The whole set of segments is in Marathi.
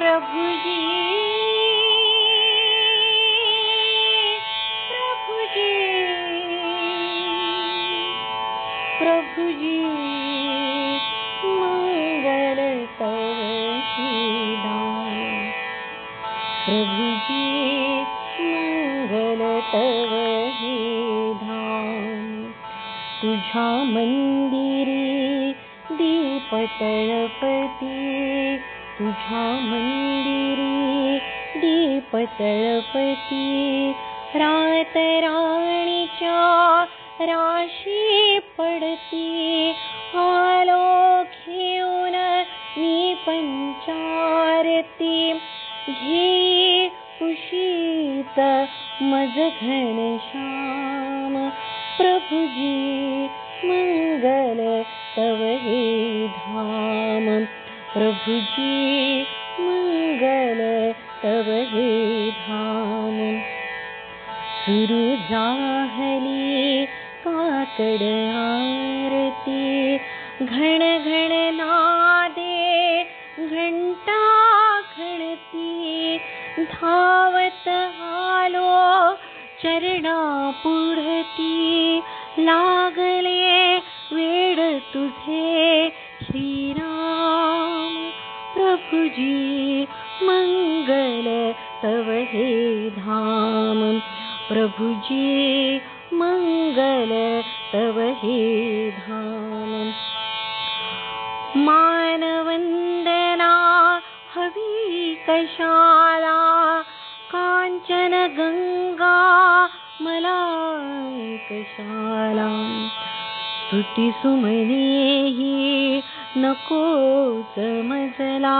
प्रभुजी प्रभुजी प्रभुजी मंगल तवही दान प्रभुजी मंगल तवही धाम तुझ्या मंदिरी दीप तळपती तुझ्या मंदिरी दीप तळपती रात राणीच्या राशी पडती आलो घेऊन मी पंचारती घे कुशीत मज घनश्याम प्रभुजी मंगल तव हे धाम प्रभुजी मंगल तव हे धाम सुरू झाली काकड आरती घण घण नादे घंटा घणती धावत आलो चरणा पुढती लागले वेड तुझे श्रीराम प्रभुजी मंगल तव हे धाम प्रभुजी मंगल तव हे धाम मानवंदना हवी कशाला कांचन गंगा मला कशाला स्तुती सुमनेही नकोच मजला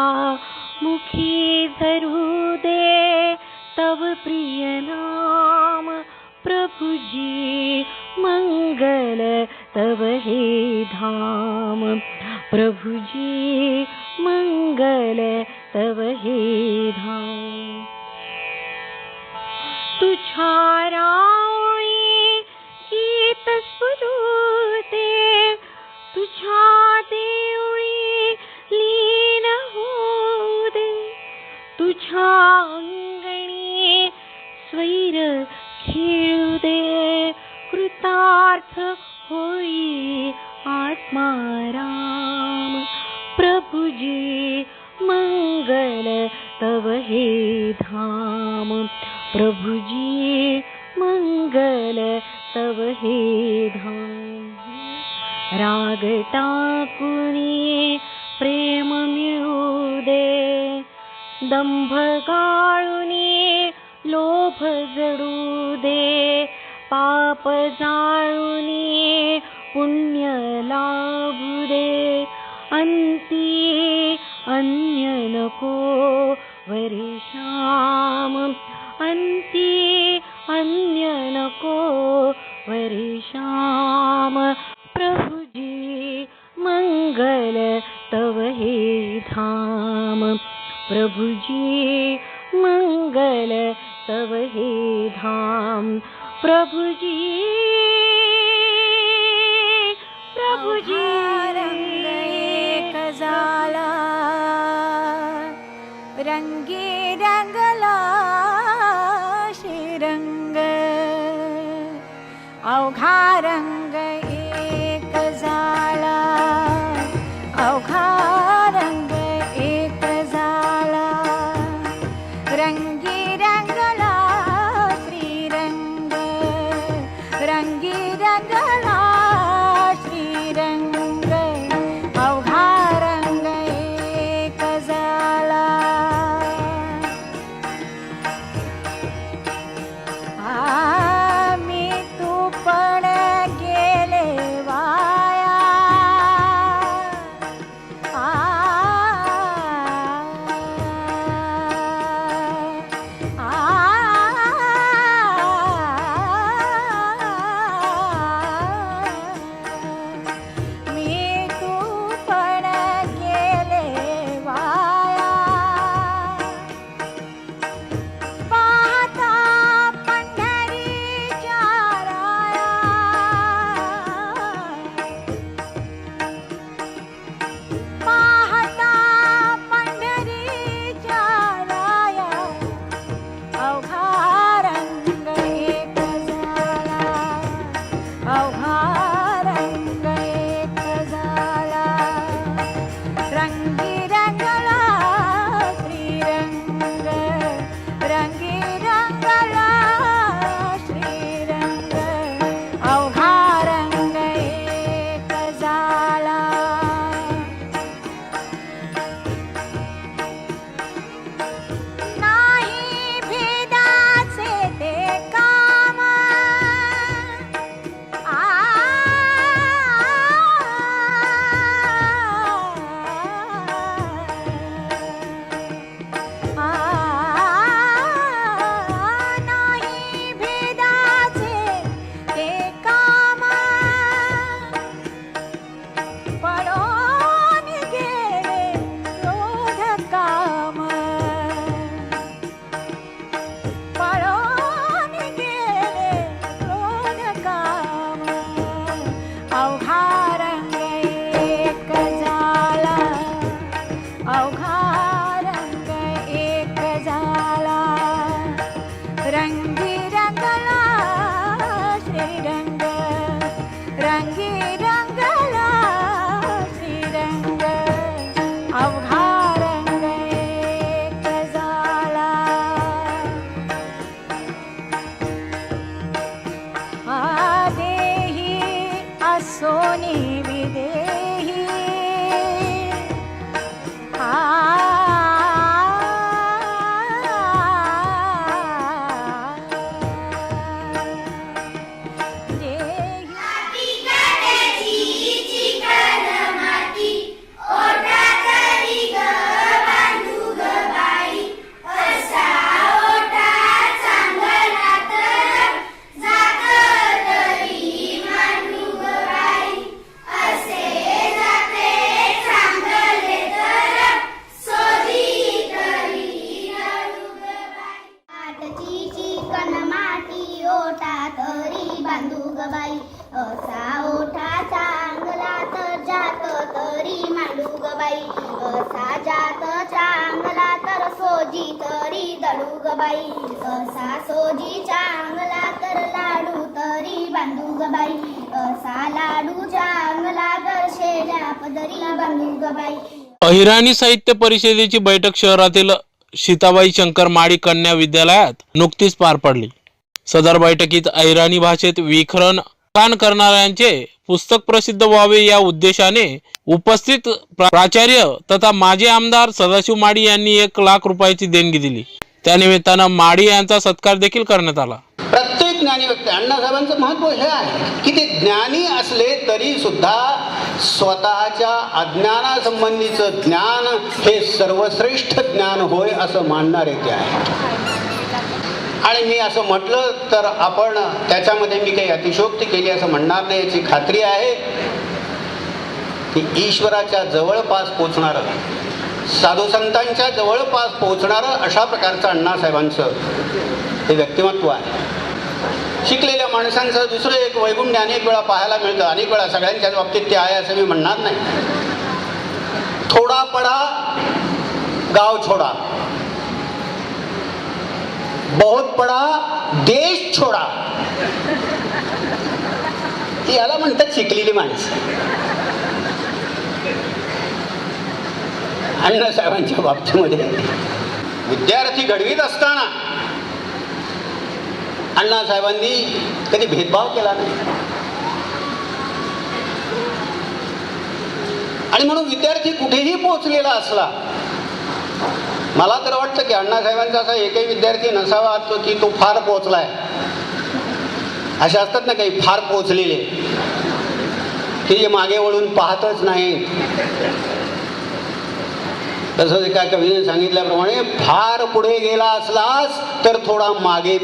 मुखी धरू दे तव प्रिय नाम प्रभुजी मंगल तव हे धाम प्रभुजी मंगल तव हे धाम तुझ्या रावळी गीत स्फुरते तुझ्या देवळी लीन होऊ दे तुझ्या अंगणी स्वैर खेळू दे कृतार्थ होई आत्माराम प्रभुजी मंगल तव हे धाम प्रभुजी मंगल तव हे धाम राग टाकुनी प्रेम मिळू दे दंभ गाळुनी लोभ जडू दे पाप जाळुनी पुण्य लाभू दे अंती अन्य नको वरिश्याम अंती अन्य नको वरिश्याम प्रभुजी मंगल तव हे धाम प्रभुजी मंगल तव हे धाम प्रभुजी प्रभुजी रंग एक झाला रंगी रंगला श्रीरंग अवघा रंग एक झाला अवघा रंग एक झाला रंगी रंगला श्रीरंग रंगी रंगला श्रीरंग अवघा रंग एक झाला मी तू पण गे अवघा रंग एक झाला देही असोनी विदेही असा ओठा चांगला तर जात तरी मांडू ग बाई असा जात चांगला तर सोजी तरी दडू ग बाई असा सोजी चांगला तर लाडू तरी बांधू ग बाई असा लाडू चांगला तर शेल्या पदरी बांधू ग बाई. अहिराणी साहित्य परिषदेची बैठक शहरातील सीताबाई शंकर माडी कन्या विद्यालयात नुकतीच पार पडली. सदर बैठकीत अहिराणी भाषेत विखरण काम करणाऱ्यांचे पुस्तक प्रसिद्ध व्हावे या उद्देशाने उपस्थित प्राचार्य तथा माजी आमदार सदाशिव माडी यांनी 1 लाख रुपयाची देणगी दिली. त्यानिमित्तानं माडी यांचा सत्कार देखील करण्यात आला. प्रत्येक ज्ञानी व्यक्ती अण्णासाहेबांचं महत्त्व हे आहे की ते ज्ञानी असले तरी सुद्धा स्वतःच्या अज्ञानासंबंधीचं ज्ञान हे सर्वश्रेष्ठ ज्ञान होय असं मानणारे ते आहे. आणि मी असं म्हटलं तर आपण त्याच्यामध्ये मी काही अतिशयोक्ती केली असं म्हणणार नाही याची खात्री आहे की ईश्वराच्या जवळपास पोचणारं साधू संतांच्या जवळपास पोचणारं अशा प्रकारचं अण्णासाहेबांचं हे व्यक्तिमत्व आहे. शिकलेल्या माणसांचं दुसरं एक वैगुण्य अनेक वेळा पाहायला मिळतं. अनेक वेळा सगळ्यांच्याच बाबतीत ते आहे असं मी म्हणणार नाही. थोडा पडा गाव छोडा, बहुत पडा देश छोडा, याला म्हणतात शिकलेली माणसं. अण्णासाहेबांच्या बाबतीमध्ये विद्यार्थी घडवीत असताना अण्णासाहेबांनी कधी भेदभाव केला नाही. आणि म्हणून विद्यार्थी कुठेही पोहोचलेला असला, मला तर वाटतं की अण्णासाहेबांचा असा एकही विद्यार्थी नसावा की तो फार पोहोचलाय. असे असतात ना काही फार पोहोचलेले की जे मागे वळून पाहतच नाही. तसंच एका कवीने सांगितल्याप्रमाणे फार पुढे गेला असलास तर थोडा मागे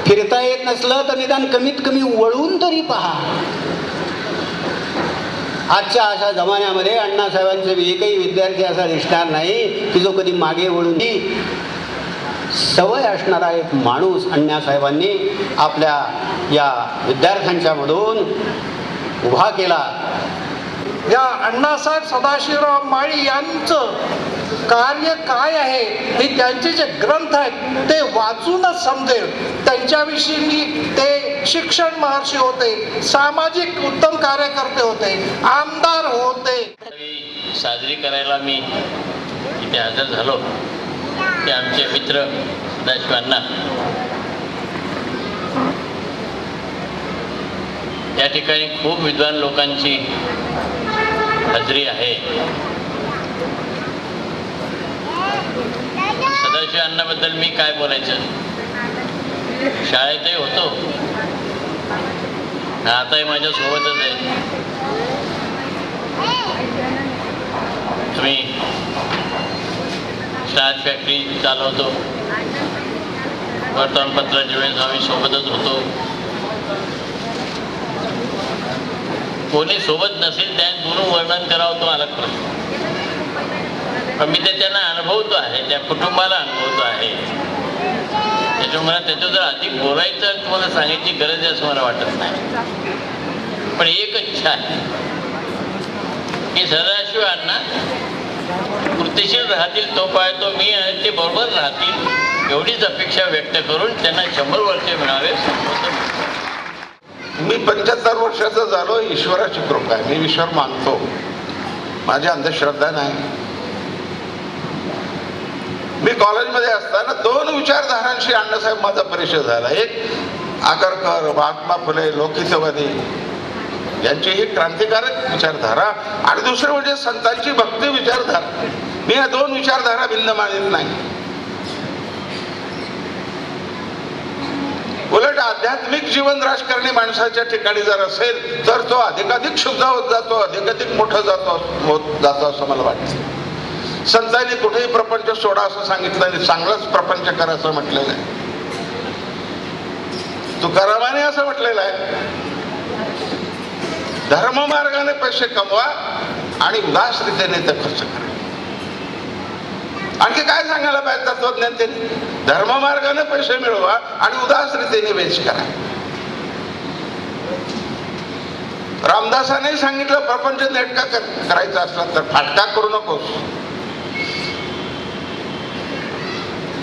फिरता येत नसलं तर निदान कमीत कमी वळून तरी पहा. आजच्या अशा जमान्यामध्ये अण्णासाहेबांचे एकही विद्यार्थी असा दिसणार नाही की जो कधी मागे वळून सवय असणारा एक माणूस अण्णासाहेबांनी आपल्या या विद्यार्थ्यांच्या मधून उभा केला. या अण्णासाहेब सदाशिवराव माळी यांचं कार्य काय आहे हे त्यांचे जे ग्रंथ आहेत ते वाचूनच समजेल. त्यांच्याविषयी ते शिक्षण महर्षी होते, सामाजिक उत्तम कार्यकर्ते होते, आमदार होते. साजरी करायला मी इथे हजर झालो ते आमचे मित्र सदाशिवांना या ठिकाणी खूप विद्वान लोकांची हजरी आहे. सदाशिवांबद्दल मी काय बोलायचं, शाळेतही होतो, आताही माझ्या सोबतच आहे. मी स्टार फॅक्टरी चालवतो, वर्तमानपत्राच्या वेळेस आम्ही सोबतच होतो. कोणी सोबत नसेल त्या दुरून वर्णन करावं तो अलग प्रश्न, पण मी ते त्यांना अनुभवतो आहे, त्या कुटुंबाला अनुभवतो आहे. त्याच्यामुळे त्याचं जर अधिक बोलायचं तुम्हाला सांगायची गरज आहे असं मला वाटत नाही. पण एक इच्छा आहे की सदाशिवांना कृतिशील राहतील तो पाहतो मी आणि ते बरोबर राहतील एवढीच अपेक्षा व्यक्त करून त्यांना 100 वर्षे मिळावे. मी 75 वर्षाचा झालो. ईश्वराची कृपा आहे, मी ईश्वर मानतो. माझी अंधश्रद्धा नाही. मी कॉलेजमध्ये असताना 2 विचारधारांशी अण्णासाहेब माझा परिचय झाला. एक आगरकर, महात्मा फुले, लोकहितवादी यांची ही क्रांतिकारक विचारधारा, आणि दुसरं म्हणजे संतांची भक्ती विचारधारा. मी या 2 विचारधारा भिन्न मानित नाही. उलट आध्यात्मिक जीवन राजकारणी माणसाच्या ठिकाणी जर असेल तर तो अधिकाधिक शुद्ध होत जातो, अधिकाधिक मोठं जातो असं मला वाटतं. संतांनी कुठेही प्रपंच सोडा असं सांगितलं नाही, चांगलाच प्रपंच करा असं म्हटलेलं आहे. तुकारामाने असं म्हटलेलं आहे, धर्ममार्गाने पैसे कमवा आणि उदास रीतीने ते खर्च करा. आणखी काय सांगायला पाहिजे तत्वज्ञान त्यांनी? धर्ममार्गाने पैसे मिळवा आणि उदास रीतीने वेच करा. रामदासाने सांगितलं, प्रपंच नेटका करायचा असला तर फाटका करू नकोस.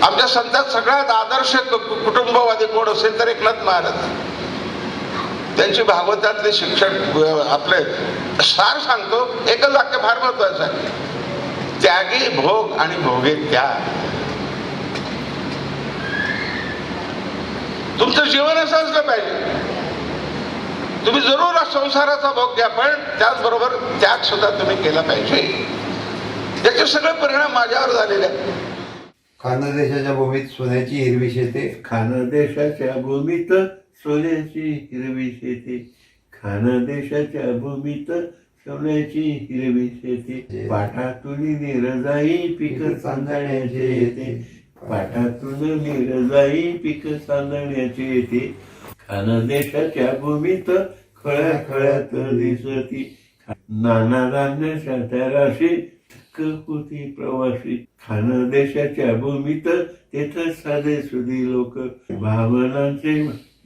आमच्या संतात सगळ्यात आदर्श कुटुंबवादी कोण असेल तर एकनाथ महाराज. त्यांची भागवतातले शिक्षण आपले सार सांगतो. एकच वाक्य फार महत्वाचं आहे, त्यागी भोग आणि भोगे त्याग. तुमचं जीवन असं असलं पाहिजे. तुम्ही जरूर संसाराचा भोग घ्या, पण त्याचबरोबर त्याग सुद्धा तुम्ही केला पाहिजे. याचे सगळे परिणाम माझ्यावर झालेले आहेत. खानदेशाच्या भूमीत सोन्याची हिरवी शेते, खानदेशाच्या भूमीत सोन्याची हिरवी शेते, खानदेशाच्या भूमीत सोन्याची हिरवी शेते, पाठातून निरजाई पीक सांगण्याचे येते, पाठातून निरजाई पीक सांगण्याचे येते, खानदेशाच्या भूमीत खळ्या खळ्यात दिसती, नाना धान्याच्या राशी होती प्रवासी, खानदेशाच्या भूमीत तेथे साधे सुधी लोक, भावनांचे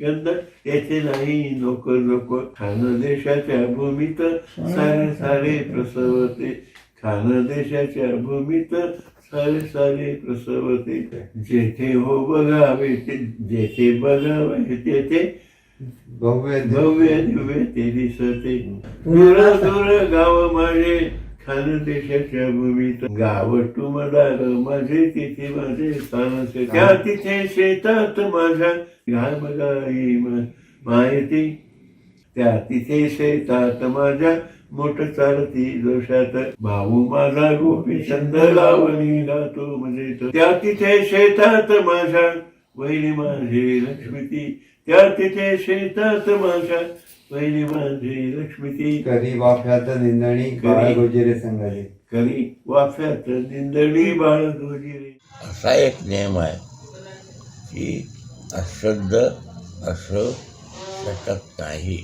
गंध येथे नाही लोक लोक, खानदेशाच्या भूमीत सारे सारे प्रसवते, खानदेशाच्या भूमीत सारे सारे प्रसवते, जेथे हो बघावे जेथे बघावे तेथे भव्य भव्य दिव्य ते दिसते, दूर दूर गाव माझे खानदेशाच्या भूमीत, गाव टुमदार माझे तिथे माझे स्थानसे, त्या तिथे शेतात माझ्या घामगाई माहिती, त्या तिथे शेतात माझ्या मोठ चालती जोशात, भाऊ माझा गोपी छंद लावणी गातो म्हणजे, त्या तिथे शेतात माझ्या वहिनी माझी लक्ष्मीती, त्या तिथे शेतात माझ्या पहिली माझी लक्ष्मीती, करी वाफ्यात निंदणी बाळ गोजिरे संघाले, करी वाफ्यात निंदणी बाळ गोजिरे. असा एक नियम आहे की अशुद्ध असू शकत नाही.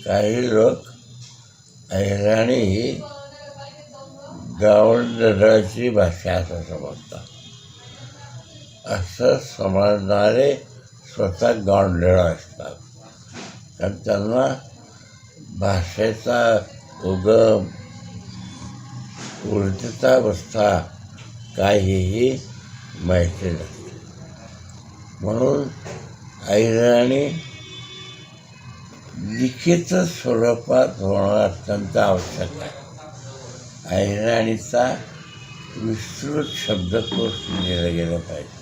काही लोक अहिराणी ही गावंढळाची भाषा असं समजतात. असं समजणारे स्वतः गावंढळ असतात, कारण त्यांना भाषेचा उगम ऊर्जितावस्था काहीही माहिती नसते. म्हणून अहिराणी लिखित स्वरूपात होणं अत्यंत आवश्यक आहे. अहिराणीचा विस्तृत शब्दकोश लिहिलं गेलं पाहिजे,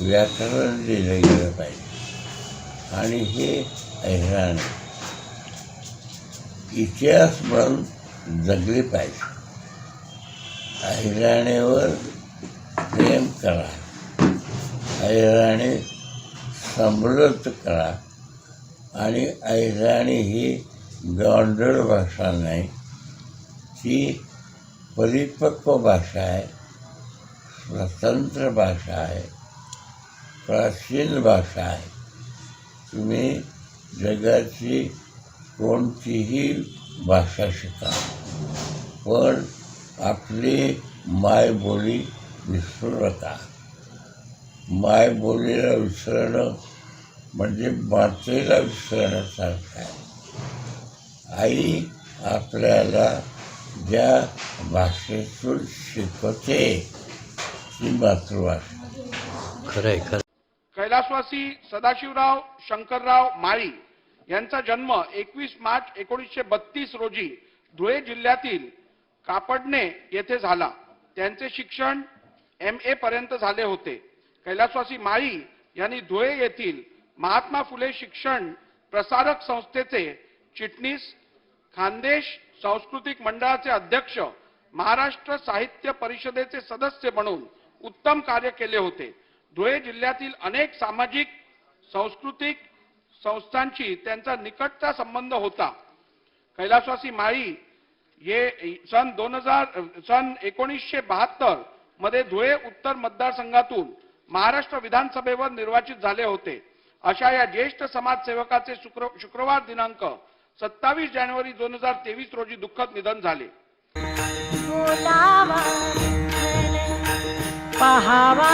व्याकरण लिहिलं गेलं पाहिजे, आणि हे अहिराणी इतिहास म्हणून जगली पाहिजे. अहिराणीवर प्रेम करा, अहिराणी समृद्ध करा, आणि अहिराणी ही गावंढळ भाषा नाही, ती परिपक्व भाषा आहे, स्वतंत्र भाषा आहे, प्राचीन भाषा आहे. तुम्ही जगाची कोणतीही भाषा शिका, पण आपली मायबोली विसरू नका. मायबोलीला विसरणं म्हणजे मातेला विसरण्यासारखं आहे. आई आपल्याला ज्या भाषेतून शिकवते ती मातृभाषा. खरंय खरं. कैलासवासी सदाशिवराव शंकरराव माळी यांचा जन्म 21 मार्च 1932 रोजी धुळे जिल्ह्यातील कापडणे येथे झाला. त्यांचे शिक्षण MA पर्यंत झाले होते. कैलासवासी माळी यांनी धुळे येथील महात्मा फुले शिक्षण प्रसारक संस्थेचे चिटणीस, खानदेश सांस्कृतिक मंडळाचे अध्यक्ष, महाराष्ट्र साहित्य परिषदेचे सदस्य म्हणून उत्तम कार्य केले होते. धुळे जिल्ह्यातील अनेक सामाजिक सांस्कृतिक संस्थांशी त्यांचा निकटचा संबंध होता. कैलासवासी माळी हे सन 1972 मध्ये धुळे उत्तर मतदारसंघातून महाराष्ट्र विधानसभेवर निर्वाचित झाले होते. अशा या ज्येष्ठ समाजसेवकाचे शुक्रवार दिनांक 27 जानेवारी 2023 रोजी दुःखद निधन झाले. बोलावा, पहावा